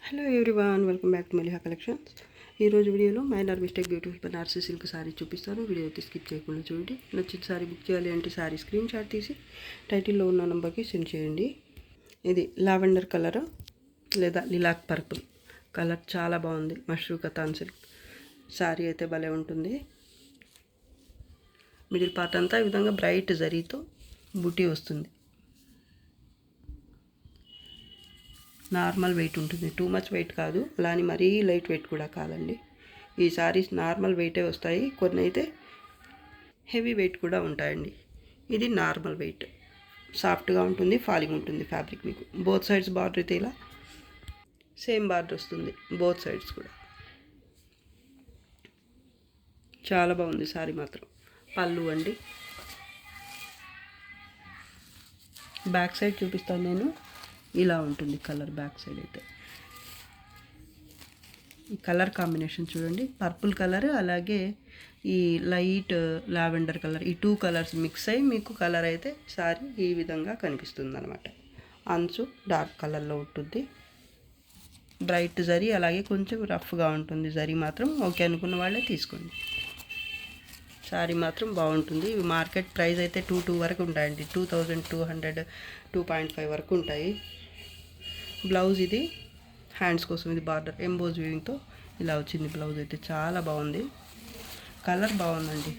Hello everyone, welcome back to Maliha collections. ఈరోజు వీడియోలో minor mistake beautiful Banarasi silk sari చూపిస్తాను. Video అయితే స్కిప్ చేయకుండా చూడండి. నచ్చిన సారీ బుక్ చేయాలి అంటే సారీ స్క్రీన్ షాట్ తీసి టైటిల్లో ఉన్న నెంబర్కి సెండ్ చేయండి. ఇది లావెండర్ కలర్ లేదా లిలాక్ పర్పుల్ కలర్, చాలా బాగుంది. మష్రూ కతాన్ సిల్క్ సారీ అయితే భలే ఉంటుంది. మిడిల్ పార్ట్ అంతా ఈ విధంగా బ్రైట్ జరీతో బుటీ వస్తుంది. నార్మల్ వెయిట్ ఉంటుంది, టూ మచ్ వెయిట్ కాదు, అలాని మరీ లైట్ వెయిట్ కూడా కాదండి. ఈ సారీస్ నార్మల్ వెయిటే వస్తాయి, కొన్ని అయితే హెవీ వెయిట్ కూడా ఉంటాయండి. ఇది నార్మల్ వెయిట్, సాఫ్ట్గా ఉంటుంది, ఫాలింగ్ ఉంటుంది ఫ్యాబ్రిక్. మీకు బోత్ సైడ్స్ బార్డర్ అయితే ఇలా సేమ్ బార్డర్ వస్తుంది, బోత్ సైడ్స్ కూడా. చాలా బాగుంది సారీ మాత్రం. పళ్ళు అండి, బ్యాక్ సైడ్ చూపిస్తాను నేను. ఇలా ఉంటుంది కలర్ బ్యాక్ సైడ్ అయితే. ఈ కలర్ కాంబినేషన్ చూడండి, పర్పుల్ కలర్ అలాగే ఈ లైట్ లావెండర్ కలర్, ఈ టూ కలర్స్ మిక్స్ అయ్యి మీకు కలర్ అయితే సారీ ఈ విధంగా కనిపిస్తుంది అనమాట. అంచు డార్క్ కలర్లో ఉంటుంది, బ్రైట్ జరీ, అలాగే కొంచెం రఫ్గా ఉంటుంది జరీ మాత్రం. ఓకే అనుకున్న వాళ్ళే తీసుకోండి. సారీ మాత్రం బాగుంటుంది. ఇవి మార్కెట్ ప్రైస్ అయితే 2,200 వరకు ఉంటాయండి. 2,200, 2.5 వరకు ఉంటాయి. బ్లౌజ్ ఇది హ్యాండ్స్ కోసం, ఇది బార్డర్ ఎంబోజ్ వీవింగ్తో ఇలా వచ్చింది. బ్లౌజ్ అయితే చాలా బాగుంది, కలర్ బాగుందండి.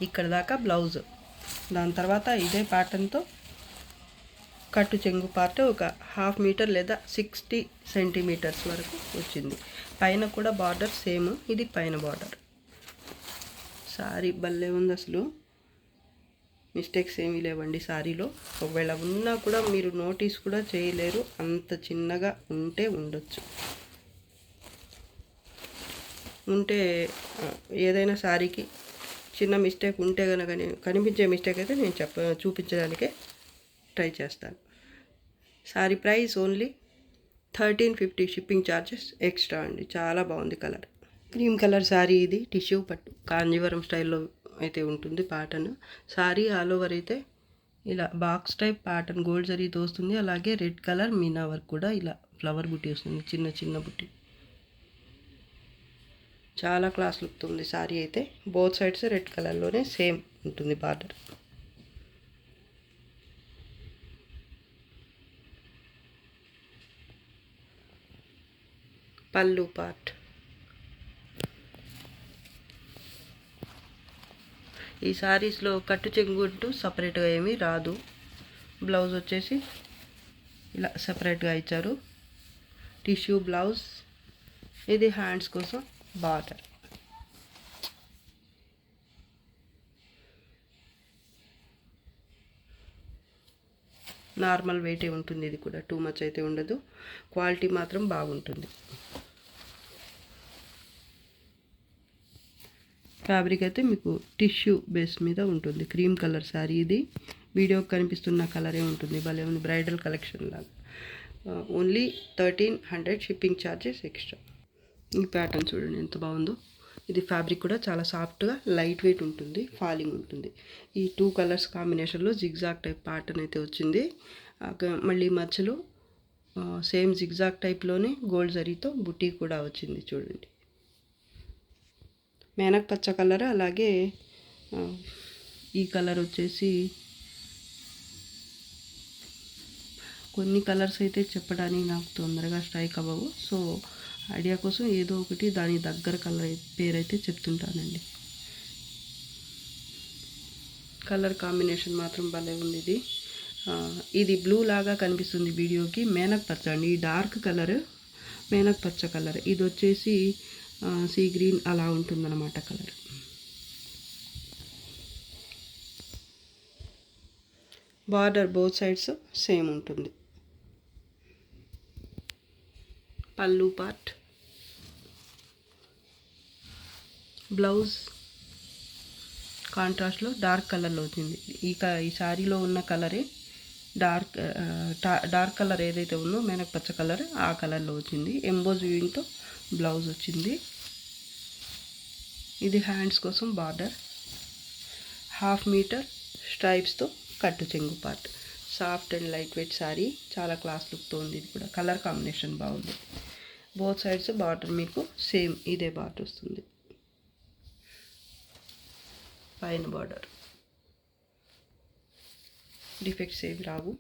ఇక్కడ దాకా బ్లౌజ్. దాని తర్వాత ఇదే ప్యాటర్న్తో కట్టు చెంగు పార్ట్ ఒక 1/2 మీటర్ లేదా 60 సెంటీమీటర్స్ వరకు వచ్చింది. పైన కూడా బార్డర్ సేమ్, ఇది పైన బార్డర్. సారీ భలే ఉంది అసలు, మిస్టేక్స్ ఏమీ లేవండి సారీలో. ఒకవేళ ఉన్నా కూడా మీరు నోటీస్ కూడా చేయలేరు, అంత చిన్నగా ఉంటే ఉండొచ్చు. ఉంటే ఏదైనా సారీకి చిన్న మిస్టేక్ ఉంటే కనుక, కనిపించే మిస్టేక్ అయితే నేను చూపించడానికే ట్రై చేస్తాను. Sorry price only 1350, shipping charges extra అండి. చాలా బాగుంది కలర్. క్రీమ్ కలర్ సారీ, ఇది టిష్యూ పట్టు కాంజీవరం స్టైల్లో అయితే ఉంటుంది ప్యాటర్న్. సారీ ఆల్ ఓవర్ అయితే ఇలా బాక్స్ టైప్ ప్యాటర్న్ గోల్డ్ జరీతో వస్తుంది. అలాగే రెడ్ కలర్ మీనా వర్క్ కూడా ఇలా ఫ్లవర్ బుట్టి వస్తుంది, చిన్న చిన్న బుట్టి. చాలా క్లాస్ లుక్ ఉంది సారీ అయితే. బోత్ సైడ్స్ రెడ్ కలర్లోనే సేమ్ ఉంటుంది బార్డర్. పళ్ళు పార్ట్, ఈ సారీస్లో కట్టు చెంగుంటూ సపరేట్గా ఏమీ రాదు. బ్లౌజ్ వచ్చేసి ఇలా సపరేట్గా ఇచ్చారు, టిష్యూ బ్లౌజ్. ఇది హ్యాండ్స్ కోసం బార్డర్. నార్మల్ వెయిటే ఉంటుంది, ఇది కూడా టూ మచ్ అయితే ఉండదు. క్వాలిటీ మాత్రం బాగుంటుంది. ఫ్యాబ్రిక్ అయితే మీకు టిష్యూ బేస్ మీద ఉంటుంది. క్రీమ్ కలర్ శారీ ఇది. వీడియోకి కనిపిస్తున్న కలరే ఉంటుంది, భలే ఉంది. బ్రైడల్ కలెక్షన్ లాగా. Only 1300, shipping charges extra. ఈ ప్యాటర్న్ చూడండి ఎంత బాగుందో. ఇది ఫ్యాబ్రిక్ కూడా చాలా సాఫ్ట్గా లైట్ వెయిట్ ఉంటుంది, ఫాలింగ్ ఉంటుంది. ఈ టూ కలర్స్ కాంబినేషన్లో జిగ్జాగ్ టైప్ ప్యాటర్న్ అయితే వచ్చింది. మళ్ళీ మధ్యలో సేమ్ జిగ్జాగ్ టైప్లోనే గోల్డ్ జరీతో బుటీ కూడా వచ్చింది చూడండి. మేనక్ పచ్చ కలర్, అలాగే ఈ కలర్ వచ్చేసి కొన్ని కలర్స్ అయితే చెప్పడానికి నాకు తొందరగా స్ట్రైక్ అవ్వవు. సో ఐడియా కోసం ఏదో ఒకటి దాని దగ్గర కలర్ పేరైతే చెప్తుంటానండి. కలర్ కాంబినేషన్ మాత్రం భలే ఉంది. ఇది బ్లూ లాగా కనిపిస్తుంది వీడియోకి, మేనక్ పచ్చ అండి. ఈ డార్క్ కలర్ మేనక్ పచ్చ కలర్, ఇది వచ్చేసి సీ గ్రీన్ అలా ఉంటుందన్నమాట colour. Border both sides same ఉంటుంది. పళ్ళు పార్ట్, బ్లౌజ్ కాంట్రాస్ట్లో డార్క్ కలర్లో వచ్చింది. ఈ శారీలో ఉన్న కలరే డార్క్ కలర్ ఏదైతే ఉందో మేనక్ పచ్చ కలర్, ఆ కలర్లో వచ్చింది. ఎంబోజ్ వీవింగ్తో బ్లౌజ్ వచ్చింది. ఇది హ్యాండ్స్ కోసం బార్డర్, 1/2 మీటర్ స్ట్రైప్స్తో కట్టు చెంగు part. Soft and light weight sari, చాలా క్లాస్ లుక్తో ఉంది. ఇది కూడా కలర్ కాంబినేషన్ బాగుంది. బోత్ సైడ్స్ బార్డర్ మీకు సేమ్ ఇదే బార్డర్ వస్తుంది. పైన బార్డర్ డిఫెక్ట్స్ ఏవి రావు.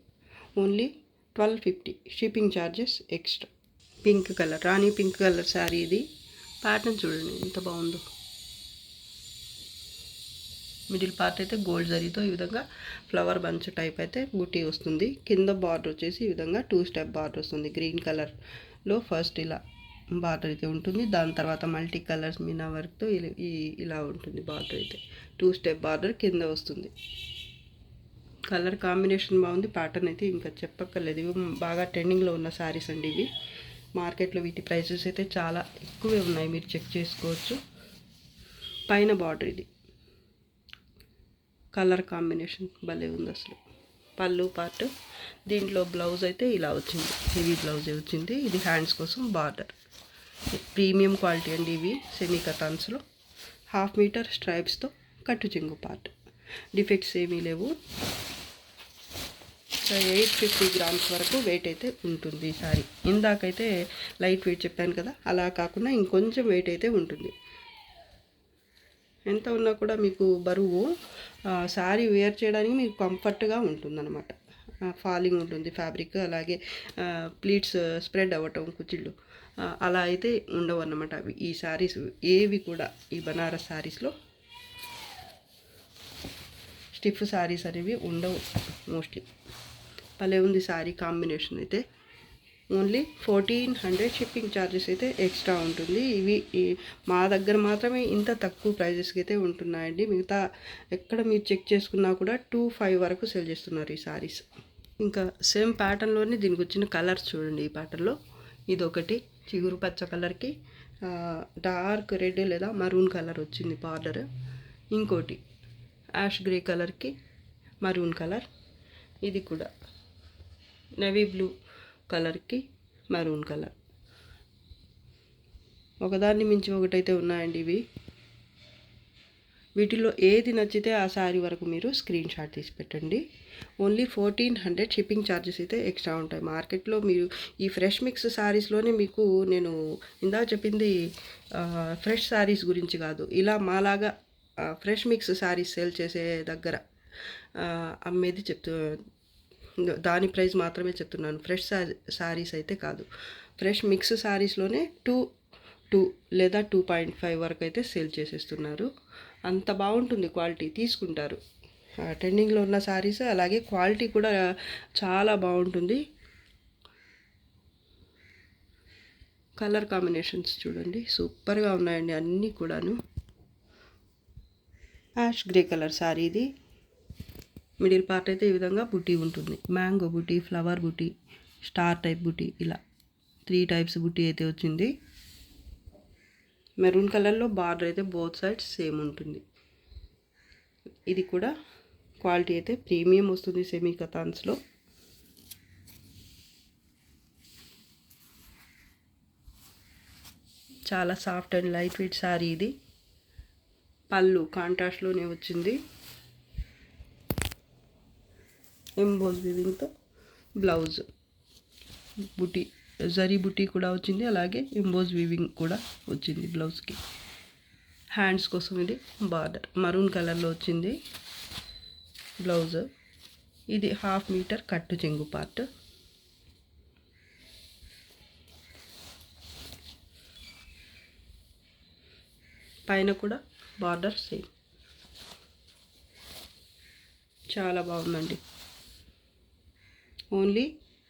Only 1250 shipping charges extra. Pink colour, రాణి పింక్ కలర్ శారీ ఇది. ప్యాటర్న్ చూడండి ఎంత బాగుందో. మిడిల్ పార్ట్ అయితే గోల్డ్ జరీతో ఈ విధంగా ఫ్లవర్ బంచ్ టైప్ అయితే బుటీ వస్తుంది. కింద బార్డర్ వచ్చేసి ఈ విధంగా 2 స్టెప్ బార్డర్ వస్తుంది. గ్రీన్ కలర్లో ఫస్ట్ ఇలా బార్డర్ అయితే ఉంటుంది. దాని తర్వాత మల్టీ కలర్స్ మీనా వర్క్తో ఇలా ఉంటుంది బార్డర్ అయితే. 2 స్టెప్ బార్డర్ కింద వస్తుంది. కలర్ కాంబినేషన్ బాగుంది. ప్యాటర్న్ అయితే ఇంకా చెప్పక్కర్లేదు. ఇవి బాగా ట్రెండింగ్లో ఉన్న శారీస్ అండి ఇవి. మార్కెట్లో వీటి ప్రైసెస్ అయితే చాలా ఎక్కువే ఉన్నాయి, మీరు చెక్ చేసుకోవచ్చు. పైన బార్డర్ ఇది. కలర్ కాంబినేషన్ భలే ఉంది అసలు. పళ్ళు పార్ట్, దీంట్లో బ్లౌజ్ అయితే ఇలా వచ్చింది, హెవీ బ్లౌజే వచ్చింది. ఇది హ్యాండ్స్ కోసం బార్డర్. ప్రీమియం క్వాలిటీ అండి ఇవి. సెమీ కటాన్స్లో 1/2 మీటర్ స్ట్రైప్స్తో కట్టు చెంగు పార్ట్. డిఫెక్ట్స్ ఏమీ లేవు. 850 గ్రామ్స్ వరకు వెయిట్ అయితే ఉంటుంది ఈ సారీ. ఇందాకైతే లైట్ వెయిట్ చెప్పాను కదా, అలా కాకుండా ఇంకొంచెం వెయిట్ అయితే ఉంటుంది. ఎంత ఉన్నా కూడా మీకు బరువు శారీ వేర్ చేయడానికి మీకు కంఫర్ట్గా ఉంటుందన్నమాట. ఫాలింగ్ ఉంటుంది ఫ్యాబ్రిక్, అలాగే ప్లీట్స్ స్ప్రెడ్ అవ్వటం కుచ్చిళ్ళు అలా అయితే ఉండవు అన్నమాట. ఈ శారీస్ ఏవి కూడా ఈ బనారస్ శారీస్లో స్టిఫ్ శారీస్ అనేవి ఉండవు మోస్ట్లీ. భలే ఉంది శారీ కాంబినేషన్ అయితే. ఓన్లీ 1400 షిప్పింగ్ ఛార్జెస్ అయితే ఎక్స్ట్రా ఉంటుంది. ఇవి మా దగ్గర మాత్రమే ఇంత తక్కువ ప్రైజెస్కి అయితే ఉంటున్నాయండి. మిగతా ఎక్కడ మీరు చెక్ చేసుకున్నా కూడా 2500 వరకు సేల్ చేస్తున్నారు ఈ శారీస్. ఇంకా సేమ్ ప్యాటర్న్లోనే దీనికి వచ్చిన కలర్స్ చూడండి. ఈ ప్యాటర్న్లో ఇదొకటి చిగురు పచ్చ కలర్కి డార్క్ రెడ్ లేదా మరూన్ కలర్ వచ్చింది బార్డర్. ఇంకోటి యాష్ గ్రే కలర్కి మరూన్ కలర్. ఇది కూడా నేవీ బ్లూ కలర్కి మరూన్ కలర్. ఒకదాన్ని మించి ఒకటైతే ఉన్నాయండి ఇవి. వీటిలో ఏది నచ్చితే ఆ శారీ వరకు మీరు స్క్రీన్ షాట్ తీసి పెట్టండి. ఓన్లీ 1400 షిప్పింగ్ ఛార్జెస్ అయితే ఎక్స్ట్రా ఉంటాయి. మార్కెట్లో మీరు ఈ ఫ్రెష్ మిక్స్ శారీస్లోనే మీకు నేను ఇందాక చెప్పింది ఫ్రెష్ శారీస్ గురించి కాదు, ఇలా మాలాగా ఫ్రెష్ మిక్స్ శారీస్ సేల్ చేసే దగ్గర అమ్మేది దాని ప్రైస్ మాత్రమే చెప్తున్నాను. ఫ్రెష్ శారీస్ అయితే కాదు. ఫ్రెష్ మిక్స్ శారీస్లోనే 2 లేదా 2.5 వరకు అయితే సేల్ చేసేస్తున్నారు. అంత బాగుంటుంది క్వాలిటీ, తీసుకుంటారు. ట్రెండింగ్లో ఉన్న శారీస్, అలాగే క్వాలిటీ కూడా చాలా బాగుంటుంది. కలర్ కాంబినేషన్స్ చూడండి సూపర్గా ఉన్నాయండి అన్నీ కూడాను. యాష్ గ్రే కలర్ శారీ ఇది. మిడిల్ పార్ట్ అయితే ఈ విధంగా బుటీ ఉంటుంది. మ్యాంగో బుటీ, ఫ్లవర్ బుటీ, స్టార్ టైప్ బుటీ, ఇలా 3 టైప్స్ బుటీ అయితే వచ్చింది. మెరూన్ కలర్లో బార్డర్ అయితే బోత్ సైడ్స్ సేమ్ ఉంటుంది. ఇది కూడా క్వాలిటీ అయితే ప్రీమియం వస్తుంది సెమీ కతాన్స్లో. చాలా soft and light weight sari ఇది. పళ్ళు కాంట్రాస్ట్లోనే వచ్చింది. ఎంబోజ్ వీవింగ్తో బ్లౌజ్ బుటీ, జరీ బుటీ కూడా వచ్చింది, అలాగే ఎంబోజ్ వీవింగ్ కూడా వచ్చింది బ్లౌజ్కి. హ్యాండ్స్ కోసం ఇది బార్డర్ మరూన్ కలర్లో వచ్చింది బ్లౌజ్. ఇది 1/2 మీటర్ కట్టు చెంగు పార్ట్. పైన కూడా బార్డర్ సేమ్. చాలా బాగుందండి. ఓన్లీ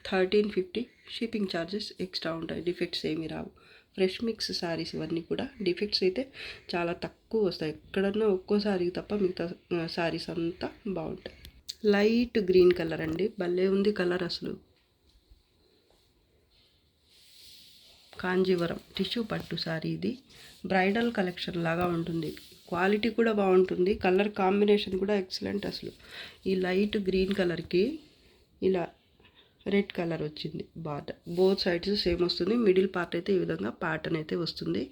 1350 షిప్పింగ్ ఛార్జెస్ ఎక్స్ట్రా ఉంటాయి. డిఫెక్ట్స్ ఏమీ రావు. ఫ్రెష్ మిక్స్ శారీస్ ఇవన్నీ కూడా. డిఫెక్ట్స్ అయితే చాలా తక్కువ వస్తాయి, ఎక్కడన్నా ఒక్కోసారికి తప్ప మిగతా శారీస్ అంతా బాగుంటాయి. లైట్ గ్రీన్ కలర్ అండి, భలే ఉంది కలర్ అసలు. కాంజీవరం టిష్యూ పట్టు శారీ ఇది. బ్రైడల్ కలెక్షన్ లాగా ఉంటుంది. క్వాలిటీ కూడా బాగుంటుంది. కలర్ కాంబినేషన్ కూడా ఎక్సలెంట్ అసలు. ఈ లైట్ గ్రీన్ కలర్కి ఇలా రెడ్ కలర్ వచ్చింది బార్డర్. బోత్ సైడ్స్ సేమ్ వస్తుంది. మిడిల్ పార్ట్ అయితే ఈ విధంగా ప్యాటర్న్ అయితే వస్తుంది.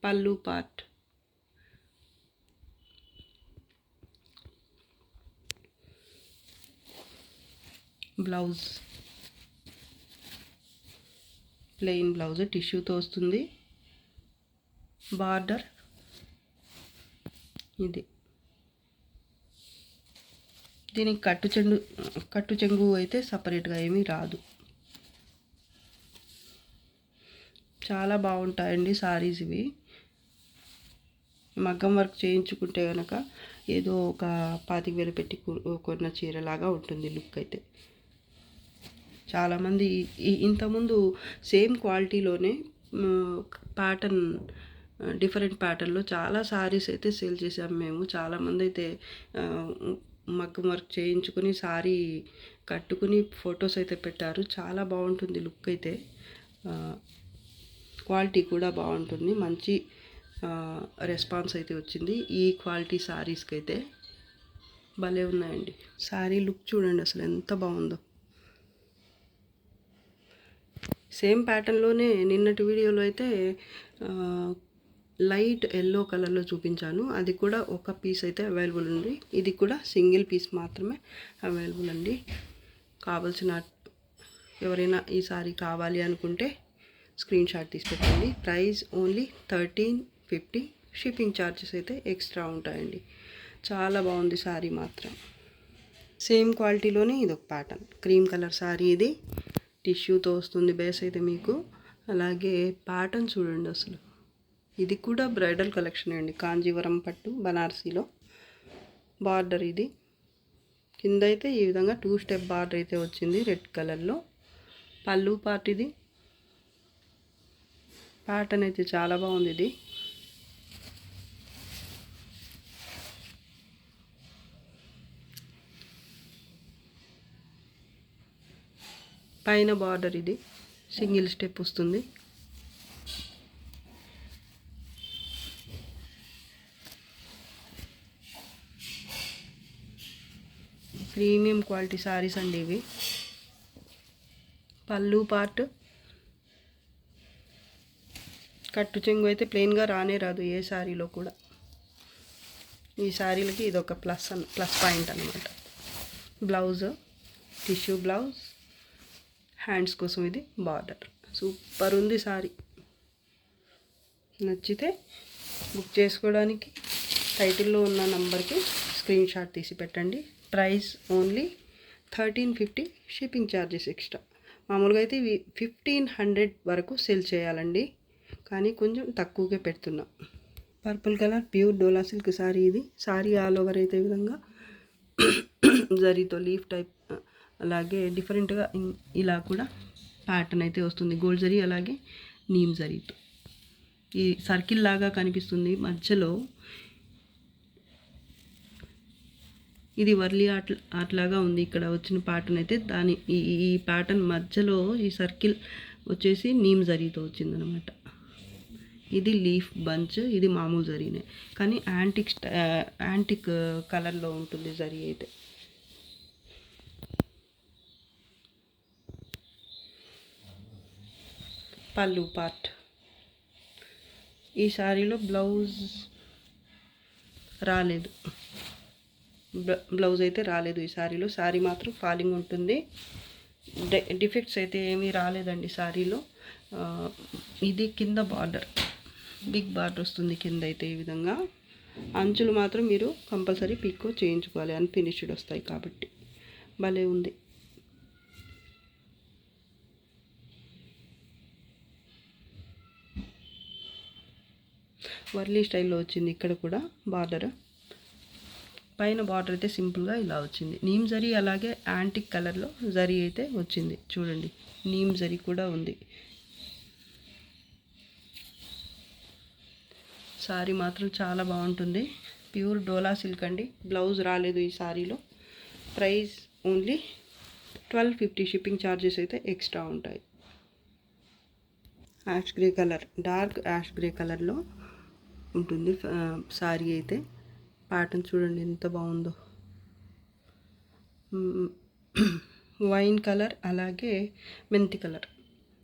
పళ్ళు పార్ట్ బ్లౌజ్ ప్లెయిన్ బ్లౌజ్ టిష్యూతో వస్తుంది. బార్డర్ ఇది. దీనికి కట్టు చెంగు అయితే సపరేట్గా ఏమీ రాదు. చాలా బాగుంటాయండి సారీస్ ఇవి. మగ్గం వర్క్ చేయించుకుంటే కనుక ఏదో ఒక 25,000 పెట్టి కొన్న చీరలాగా ఉంటుంది లుక్ అయితే. చాలామంది ఇంతకుముందు సేమ్ క్వాలిటీలోనే ప్యాటర్న్ డిఫరెంట్ ప్యాటర్న్లో చాలా సారీస్ అయితే సేల్ చేసాము మేము. చాలామంది అయితే మగ్గం వర్క్ చేయించుకుని సారీ కట్టుకుని ఫొటోస్ అయితే పెట్టారు. చాలా బాగుంటుంది లుక్ అయితే. క్వాలిటీ కూడా బాగుంటుంది. మంచి రెస్పాన్స్ అయితే వచ్చింది ఈ క్వాలిటీ సారీస్కి అయితే. భలే ఉన్నాయండి. సారీ లుక్ చూడండి అసలు ఎంత బాగుందో. సేమ్ ప్యాటర్న్లోనే నిన్నటి వీడియోలో అయితే లైట్ ఎల్లో కలర్లో చూపించాను. అది కూడా ఒక పీస్ అయితే అవైలబుల్ ఉంది. ఇది కూడా సింగిల్ పీస్ మాత్రమే అవైలబుల్ అండి. కావాల్సిన ఎవరైనా ఈ సారీ కావాలి అనుకుంటే స్క్రీన్ షాట్ తీసి పెట్టండి. Price only 1350. షిప్పింగ్ ఛార్జెస్ అయితే ఎక్స్ట్రా ఉంటాయండి. చాలా బాగుంది సారీ మాత్రం. సేమ్ క్వాలిటీలోనే ఇది ఒక ప్యాటర్న్ క్రీమ్ కలర్ సారీ. ఇది టిష్యూతో వస్తుంది బేస్ అయితే మీకు. అలాగే ప్యాటర్న్ చూడండి అసలు. ఇది కూడా బ్రైడల్ కలెక్షన్ అండి. కాంజీవరం పట్టు బనారసీలో. బార్డర్ ఇది కింద అయితే ఈ విధంగా 2 స్టెప్ బార్డర్ అయితే వచ్చింది రెడ్ కలర్లో. పళ్ళు పార్ట్ ఇది. ప్యాటర్న్ అయితే చాలా బాగుంది. ఇది పైన బార్డర్ ఇది సింగిల్ స్టెప్ వస్తుంది. ప్రీమియం క్వాలిటీ సారీస్ అండి ఇవి. పళ్ళు పార్ట్ కట్టు చెంగు అయితే ప్లెయిన్గా రానే రాదు ఏ శారీలో కూడా. ఈ శారీలకి ఇది ఒక ప్లస్ పాయింట్ అన్నమాట. Blouse tissue blouse. హ్యాండ్స్ కోసం ఇది బార్డర్. సూపర్ ఉంది సారీ. నచ్చితే బుక్ చేసుకోవడానికి టైటిల్లో ఉన్న నంబర్కి స్క్రీన్ షాట్ తీసి పెట్టండి. Price only 1350. Shipping charges extra. మామూలుగా అయితే ఇవి 1500 వరకు సేల్ చేయాలండి, కానీ కొంచెం తక్కువగా పెడుతున్నాం. పర్పుల్ కలర్ ప్యూర్ డోలా సిల్క్ సారీ. ఇది సారీ ఆల్ ఓవర్ అయితే ఈ విధంగా జరీతో లీఫ్ టైప్, అలాగే డిఫరెంట్గా ఇలా కూడా ప్యాటర్న్ అయితే వస్తుంది. గోల్డ్ జరీ అలాగే నీమ్ జరీతో ఈ సర్కిల్ లాగా కనిపిస్తుంది. మధ్యలో ఇది వర్లీ ఆర్ట్ లాగా ఉంది. ఇక్కడ వచ్చిన ప్యాటర్న్ అయితే దాని ఈ ప్యాటర్న్ మధ్యలో ఈ సర్కిల్ వచ్చేసి నీమ్ జరీతో వచ్చిందనమాట. ఇది లీఫ్ బంచ్. ఇది మామూలు జరీనే, కానీ యాంటిక్ కలర్లో ఉంటుంది జరీ అయితే. పళ్ళు పార్ట్. ఈ శారీలో బ్లౌజ్ రాలేదు. బ్లౌజ్ అయితే రాలేదు ఈ శారీలో. శారీ మాత్రం ఫాలింగ్ ఉంటుంది. డిఫెక్ట్స్ అయితే ఏమీ రాలేదండి శారీలో. ఇది కింద బార్డర్ బిగ్ బార్డర్ వస్తుంది కింద అయితే ఈ విధంగా. అంచులు మాత్రం మీరు కంపల్సరీ పిక్కో చేయించుకోవాలి, అన్ఫినిష్డ్ వస్తాయి కాబట్టి. భలే ఉంది. వర్లీ స్టైల్లో వచ్చింది ఇక్కడ కూడా బార్డర్. పైన బార్డర్ అయితే సింపుల్గా ఇలా వచ్చింది. నీమ్ జరీ అలాగే యాంటిక్ కలర్లో జరీ అయితే వచ్చింది చూడండి. నీమ్ జరీ కూడా ఉంది. సారీ మాత్రం చాలా బాగుంటుంది. ప్యూర్ డోలా సిల్క్ అండి. బ్లౌజ్ రాలేదు ఈ సారీలో. Price only 1250. షిప్పింగ్ ఛార్జెస్ అయితే ఎక్స్ట్రా ఉంటాయి. Ash grey colour, dark ash grey కలర్లో ఉంటుంది సారీ అయితే. ప్యాటర్న్ చూడండి ఎంత బాగుందో. వైన్ కలర్ అలాగే మెంతి కలర్,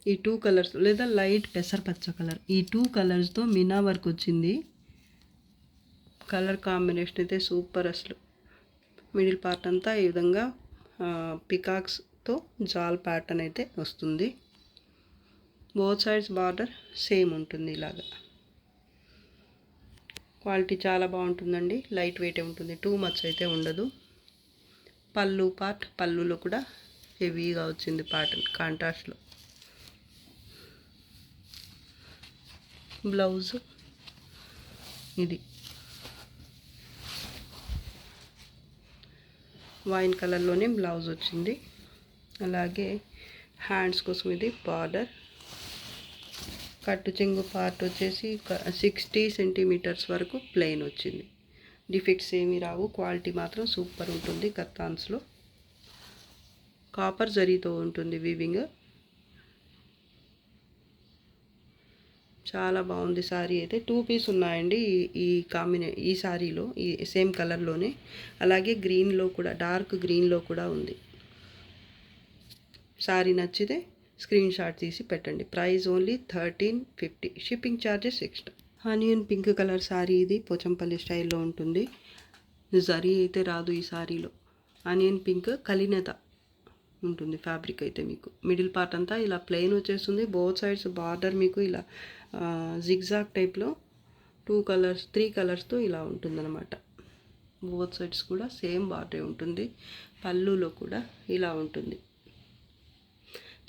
ఈ 2 కలర్స్ లేదా లైట్ పెసరపచ్చ కలర్, ఈ 2 కలర్స్తో మీనా వర్క్ వచ్చింది. కలర్ కాంబినేషన్ అయితే సూపర్ అసలు. మిడిల్ పార్ట్ అంతా ఈ విధంగా పికాక్స్ వర్క్తో జాల్ ప్యాటర్న్ అయితే వస్తుంది. బోత్ సైడ్స్ బార్డర్ సేమ్ ఉంటుంది. ఇలాగా క్వాలిటీ చాలా బాగుంటుందండి. లైట్ వెయిట్ ఉంటుంది, టూ మచ్ అయితే ఉండదు. పళ్ళు పార్ట్, పళ్ళులో కూడా హెవీగా వచ్చింది ప్యాటర్న్ కాంట్రాస్ట్లో. బ్లౌజ్ ఇది వైన్ కలర్లోనే బ్లౌజ్ వచ్చింది. అలాగే హ్యాండ్స్ కోసం ఇది బార్డర్. కట్టు చెంగు పార్ట్ వచ్చేసి 60 సెంటీమీటర్స్ వరకు ప్లెయిన్ వచ్చింది. డిఫెక్ట్స్ ఏమీ రావు. క్వాలిటీ మాత్రం సూపర్ ఉంటుంది. కత్తాన్స్లో కాపర్ జరీతో ఉంటుంది వీవింగ్. చాలా బాగుంది సారీ అయితే. 2 పీస్ ఉన్నాయండి ఈ సారీలో, ఈ సేమ్ కలర్లోనే. అలాగే గ్రీన్లో కూడా, డార్క్ గ్రీన్లో కూడా ఉంది. సారీ నచ్చితే స్క్రీన్ షాట్ తీసి పెట్టండి. Price only 1350. Shipping charges extra. Onion pink colour sorry ఇది. పోచంపల్లి స్టైల్లో ఉంటుంది. జరీ అయితే రాదు ఈ సారీలో. ఆనియన్ పింక్ కలినేత ఉంటుంది ఫ్యాబ్రిక్ అయితే. మీకు మిడిల్ పార్ట్ అంతా ఇలా ప్లెయిన్ వచ్చేస్తుంది. బోత్ సైడ్స్ బార్డర్ మీకు ఇలా జిగ్జాగ్ టైప్లో 3 కలర్స్తో ఇలా ఉంటుందన్నమాట. బోత్ సైడ్స్ కూడా సేమ్ బార్డర్ ఉంటుంది. పళ్ళులో కూడా ఇలా ఉంటుంది.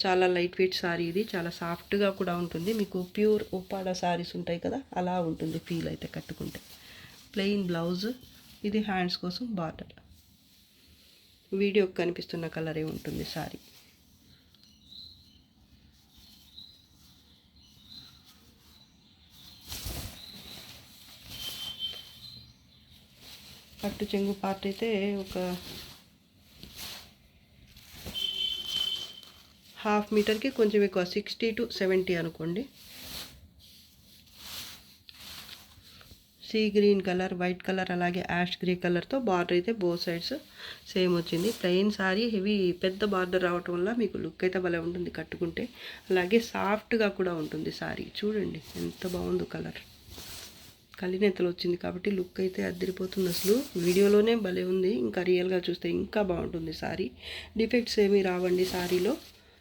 చాలా లైట్ వెయిట్ సారీ ఇది. చాలా సాఫ్ట్గా కూడా ఉంటుంది. మీకు ప్యూర్ ఉప్పాడ సారీస్ ఉంటాయి కదా, అలా ఉంటుంది ఫీల్ అయితే కట్టుకుంటే. ప్లెయిన్ బ్లౌజ్ ఇది. హ్యాండ్స్ కోసం బార్డర్. వీడియోకి కనిపిస్తున్న కలరే ఉంటుంది సారీ. కట్టు చెంగు పార్ట్ అయితే ఒక 1/2 మీటర్కి కొంచెం ఎక్కువ, 60 to 70 అనుకోండి. Sea green colour, white colour, అలాగే యాష్ గ్రే కలర్తో బార్డర్ అయితే బోత్ సైడ్స్ సేమ్ వచ్చింది. ప్లెయిన్ సారీ, హెవీ పెద్ద బార్డర్ రావటం వల్ల మీకు లుక్ అయితే భలే ఉంటుంది కట్టుకుంటే. అలాగే సాఫ్ట్గా కూడా ఉంటుంది సారీ. చూడండి ఎంత బాగుందో కలర్. కలినేతలు వచ్చింది కాబట్టి లుక్ అయితే అదిరిపోతుంది. అసలు వీడియోలోనే భలే ఉంది, ఇంకా రియల్గా చూస్తే ఇంకా బాగుంటుంది సారీ. డిఫెక్ట్స్ ఏమీ రావండి సారీలో.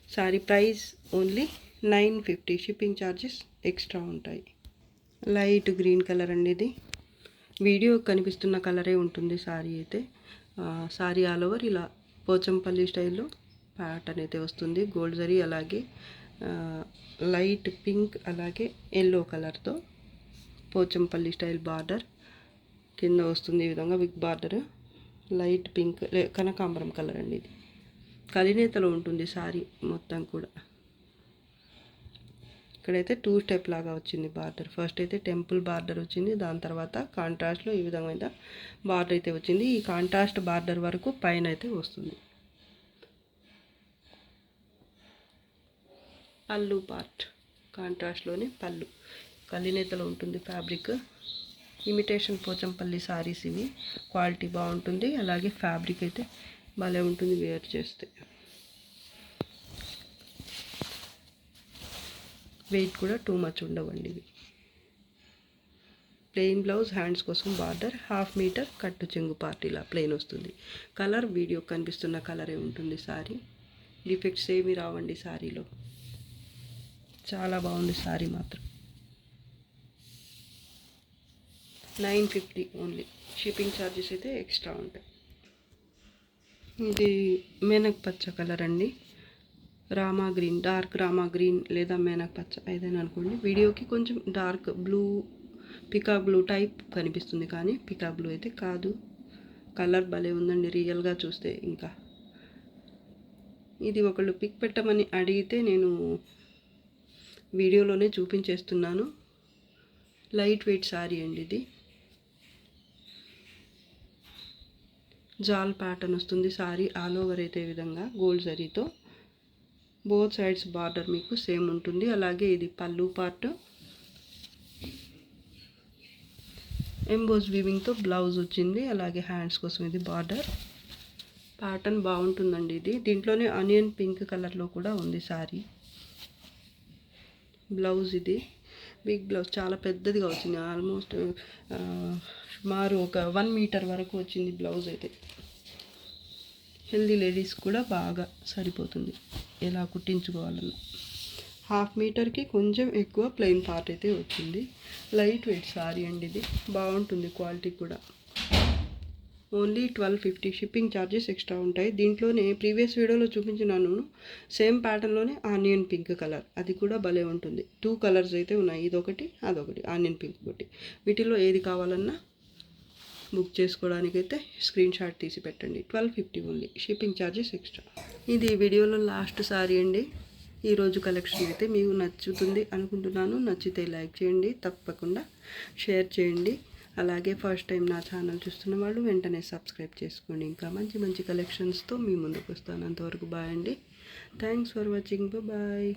Sari price only 950. Shipping charges extra ఉంటాయి. లైట్ గ్రీన్ కలర్ అండి ఇది. వీడియో కనిపిస్తున్న కలరే ఉంటుంది సారీ అయితే. సారీ ఆల్ ఓవర్ ఇలా పోచంపల్లి స్టైల్లో ప్యాటర్న్ అయితే వస్తుంది. గోల్డ్ జరీ, అలాగే లైట్ పింక్, అలాగే ఎల్లో కలర్తో పోచంపల్లి స్టైల్ బార్డర్ కింద వస్తుంది. ఈ విధంగా బిగ్ బార్డర్. లైట్ పింక్, కనకాంబరం కలర్ అండి ఇది. కలినేతలో ఉంటుంది సారీ మొత్తం కూడా. ఇక్కడైతే 2 స్టెప్ లాగా వచ్చింది బార్డర్. ఫస్ట్ అయితే టెంపుల్ బార్డర్ వచ్చింది, దాని తర్వాత కాంట్రాస్ట్లో ఈ విధమైన బార్డర్ అయితే వచ్చింది. ఈ కాంట్రాస్ట్ బార్డర్ వరకు పైన అయితే వస్తుంది. పళ్ళు పార్ట్ కాంట్రాస్ట్లోనే పళ్ళు. కలినేతలో ఉంటుంది ఫ్యాబ్రిక్. ఇమిటేషన్ పోచంపల్లి సారీస్ ఇవి. క్వాలిటీ బాగుంటుంది. అలాగే ఫ్యాబ్రిక్ అయితే భలే ఉంటుంది వేర్ చేస్తే. వెయిట్ కూడా టూ మచ్ ఉండవండి ఇవి. ప్లెయిన్ బ్లౌజ్, హ్యాండ్స్ కోసం బార్డర్, 1/2 మీటర్ కట్టు చెంగు పార్ట్ ఇలా ప్లెయిన్ వస్తుంది. కలర్ వీడియో కనిపిస్తున్న కలరే ఉంటుంది సారీ. డిఫెక్ట్స్ ఏమీ రావండి సారీలో. చాలా బాగుంది సారీ మాత్రం. 950 ఓన్లీ. షిప్పింగ్ ఛార్జెస్ అయితే ఎక్స్ట్రా ఉంటాయి. ఇది మేనక్ పచ్చ కలర్ అండి. Rama green, dark Rama green లేదా మేనక్ పచ్చ ఏదైనా అనుకోండి. వీడియోకి కొంచెం dark blue, peacock blue type కనిపిస్తుంది, కానీ పికాక్ బ్లూ అయితే కాదు. కలర్ భలే ఉందండి రియల్గా చూస్తే. ఇంకా ఇది ఒకళ్ళు పిక్ పెట్టమని అడిగితే నేను వీడియోలోనే చూపించేస్తున్నాను. లైట్ వెయిట్ సారీ అండి ఇది. జాల్ ప్యాటర్న్ వస్తుంది సారీ ఆల్ ఓవర్ అయితే. ఈ విధంగా గోల్డ్ జరీతో బోత్ సైడ్స్ బార్డర్ మీకు సేమ్ ఉంటుంది. అలాగే ఇది పళ్ళు పార్ట్. ఎంబోస్ వీవింగ్తో బ్లౌజ్ వచ్చింది. అలాగే హ్యాండ్స్ కోసం ఇది బార్డర్. ప్యాటర్న్ బాగుంటుందండి ఇది. దీంట్లోనే ఆనియన్ పింక్ కలర్లో కూడా ఉంది సారీ. బ్లౌజ్ ఇది బిగ్ బ్లౌజ్, చాలా పెద్దదిగా వచ్చింది. ఆల్మోస్ట్ సుమారు ఒక 1 మీటర్ వరకు వచ్చింది బ్లౌజ్ అయితే. హెల్దీ లేడీస్ కూడా బాగా సరిపోతుంది ఎలా కుట్టించుకోవాలన్నా. 1/2 మీటర్కి కొంచెం ఎక్కువ ప్లెయిన్ పార్ట్ అయితే వచ్చింది. లైట్ వెయిట్ సారీ అండి, ఇది బాగుంటుంది క్వాలిటీ కూడా. ఓన్లీ 1250. షిప్పింగ్ ఛార్జెస్ ఎక్స్ట్రా ఉంటాయి. దీంట్లోనే ప్రీవియస్ వీడియోలో చూపించినాను సేమ్ ప్యాటర్న్లోనే ఆనియన్ పింక్ కలర్, అది కూడా భలే ఉంటుంది. 2 కలర్స్ అయితే ఉన్నాయి, ఇదొకటి అదొకటి, ఆనియన్ పింక్ ఒకటి. వీటిలో ఏది కావాలన్నా బుక్ చేసుకోవడానికైతే స్క్రీన్ షాట్ తీసి పెట్టండి. 1250 ఓన్లీ, షిప్పింగ్ ఛార్జెస్ ఎక్స్ట్రా. ఇది వీడియోలో లాస్ట్ సారీ అండి. ఈరోజు కలెక్షన్ అయితే మీకు నచ్చుతుంది అనుకుంటున్నాను. నచ్చితే లైక్ చేయండి, తప్పకుండా షేర్ చేయండి. అలాగే ఫస్ట్ టైం నా ఛానల్ చూస్తున్న వాళ్ళు వెంటనే సబ్స్క్రైబ్ చేసుకోండి. ఇంకా మంచి మంచి కలెక్షన్స్తో మీ ముందుకు వస్తాను. అంతవరకు బాయ్ అండి. Thanks for watching. బాయ్.